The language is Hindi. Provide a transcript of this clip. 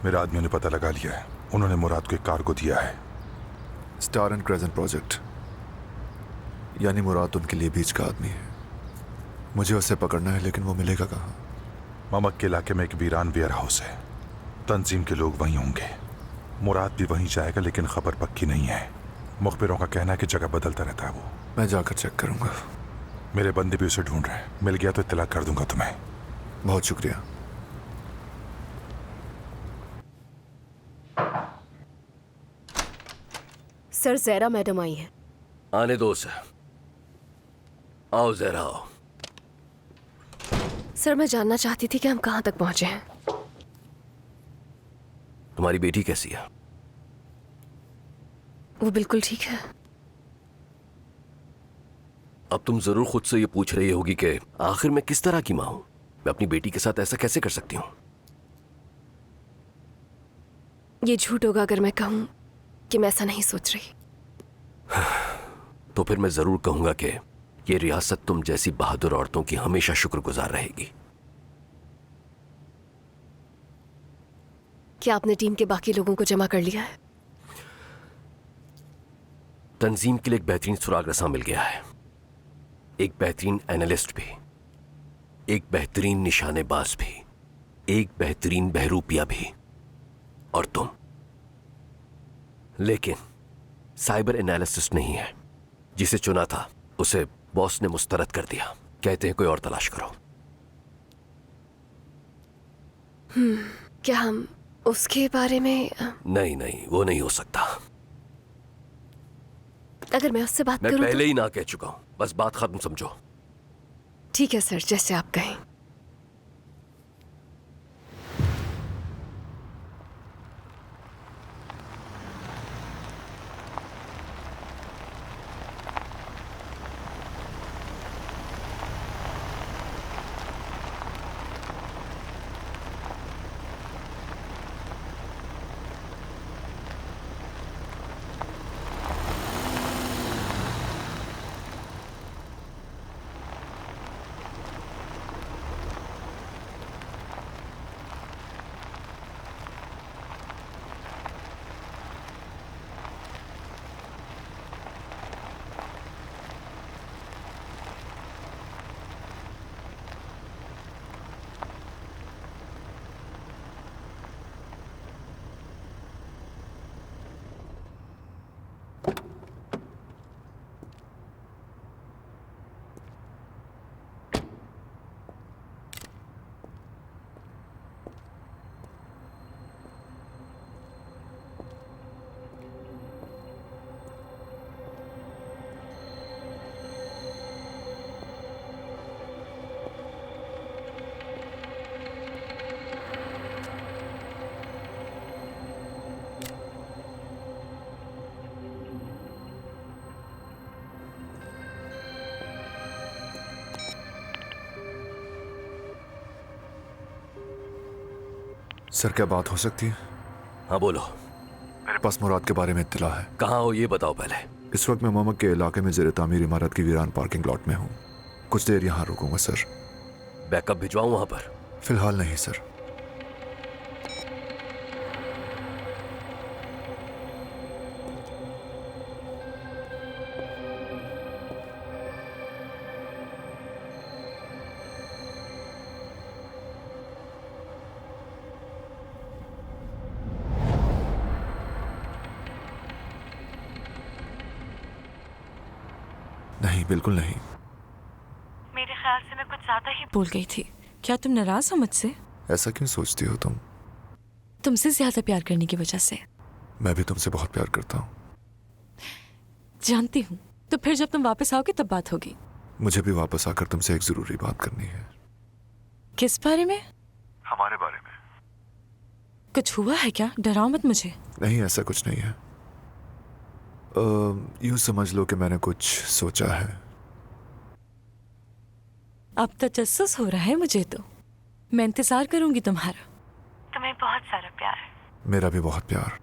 मेरे आदमियों ने पता लगा लिया है। उन्होंने मुराद को एक कार्गो दिया है। स्टार एंड क्रेसेंट प्रोजेक्ट, यानी मुराद उनके लिए बीच का आदमी है। मुझे उसे पकड़ना है, लेकिन वो मिलेगा कहाँ? ममक के इलाके में एक वीरान वेयर हाउस है। तंजीम के लोग वहीं होंगे। मुराद भी वहीं जाएगा, लेकिन खबर पक्की नहीं है। मुखबिरों का कहना है कि जगह बदलता रहता है वो। मैं जाकर चेक करूंगा। मेरे बंदे भी उसे ढूंढ रहे हैं। मिल गया तो इत्तला कर दूंगा तुम्हें। बहुत शुक्रिया। सर, ज़हरा मैडम आई है। आने दो सर। आओ ज़हरा आओ। सर, मैं जानना चाहती थी कि हम कहाँ तक पहुंचे हैं। तुम्हारी बेटी कैसी है? वो बिल्कुल ठीक है। अब तुम जरूर खुद से ये पूछ रही होगी कि आखिर मैं किस तरह की मां हूं। मैं अपनी बेटी के साथ ऐसा कैसे कर सकती हूं? ये झूठ होगा अगर मैं कहूं कि मैं ऐसा नहीं सोच रही। तो फिर मैं जरूर कहूंगा कि ये रियासत तुम जैसी बहादुर औरतों की हमेशा शुक्रगुजार रहेगी। क्या आपने टीम के बाकी लोगों को जमा कर लिया है? तंजीम के लिए एक बेहतरीन सुराग रसा मिल गया है। एक बेहतरीन एनालिस्ट भी, एक बेहतरीन निशानेबाज भी, एक बेहतरीन बहरूपिया भी, और तुम। लेकिन साइबर एनालिसिस्ट नहीं है। जिसे चुना था उसे बॉस ने मुस्तरद कर दिया। कहते हैं कोई और तलाश करो। क्या हम उसके बारे में नहीं नहीं, वो नहीं हो सकता। अगर मैं उससे बात मैं करूं पहले ही ना कह चुका हूं। बस बात खत्म समझो। ठीक है सर, जैसे आप कहें। सर, क्या बात हो सकती है? हाँ बोलो। मेरे पास मुराद के बारे में इत्तला है। कहाँ हो ये बताओ पहले। इस वक्त मैं ममक के इलाके में ज़ेर तामीर इमारत की वीरान पार्किंग लॉट में हूँ। कुछ देर यहाँ रुकूंगा सर। बैकअप भिजवाऊं वहां पर? फिलहाल नहीं सर। नहीं, बिल्कुल नहीं। मेरे ख्याल से मैं कुछ ज्यादा ही बोल गई थी। क्या तुम नाराज हो मुझसे? ऐसा क्यों सोचती हो तुम? तुमसे ज्यादा प्यार करने की वजह से। मैं भी तुमसे बहुत प्यार करता हूँ। जानती हूँ। तो फिर जब तुम वापस आओगे तब बात होगी। मुझे भी वापस आकर तुमसे एक जरूरी बात करनी है। किस बारे में? हमारे बारे में। कुछ हुआ है क्या? डराओ मत मुझे। नहीं, ऐसा कुछ नहीं है। यूं समझ लो कि मैंने कुछ सोचा है। अब तजस्सुस हो रहा है मुझे तो। मैं इंतजार करूंगी तुम्हारा। तुम्हें बहुत सारा प्यार। मेरा भी बहुत प्यार।